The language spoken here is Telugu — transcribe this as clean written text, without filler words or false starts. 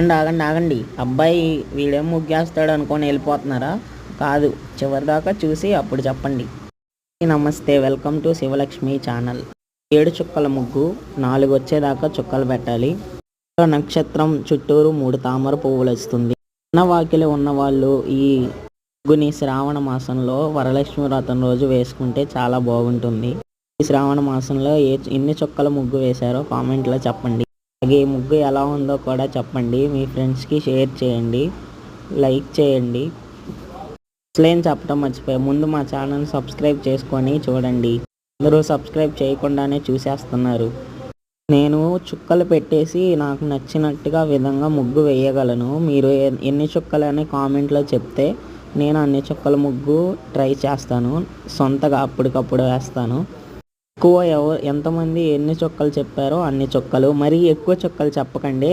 ఆగండి ఆగండి అబ్బాయి వీడేం ముగ్గేస్తాడు అనుకొని వెళ్ళిపోతున్నారా? కాదు, చివరిదాకా చూసి అప్పుడు చెప్పండి. నమస్తే, వెల్కమ్ టు శివలక్ష్మి ఛానల్. 7 చుక్కల ముగ్గు 4 వచ్చేదాకా చుక్కలు పెట్టాలి. నక్షత్రం చుట్టూరు 3 తామర పువ్వులు వస్తుంది. ఉన్న వాకిలి ఉన్నవాళ్ళు ఈ ముగ్గుని శ్రావణ మాసంలో వరలక్ష్మి వ్రతం రోజు వేసుకుంటే చాలా బాగుంటుంది. ఈ శ్రావణ మాసంలో ఎన్ని చుక్కల ముగ్గు వేశారో కామెంట్లో చెప్పండి. అలాగే ఈ ముగ్గు ఎలా ఉందో కూడా చెప్పండి. మీ ఫ్రెండ్స్కి షేర్ చేయండి, లైక్ చేయండి. అసలేం చెప్పడం మర్చిపోయా, ముందు మా ఛానల్ సబ్స్క్రైబ్ చేసుకొని చూడండి. అందరూ సబ్స్క్రైబ్ చేయకుండానే చూసేస్తున్నారు. నేను చుక్కలు పెట్టేసి నాకు నచ్చినట్టుగా విధంగా ముగ్గు వేయగలను. మీరు ఎన్ని చుక్కలు అని కామెంట్లో చెప్తే నేను అన్ని చుక్కల ముగ్గు ట్రై చేస్తాను. సొంతగా అప్పటికప్పుడు వేస్తాను. ఎంతమంది ఎన్ని చుక్కలు చెప్పారో అన్ని చుక్కలు, మరీ ఎక్కువ చుక్కలు చెప్పకండి.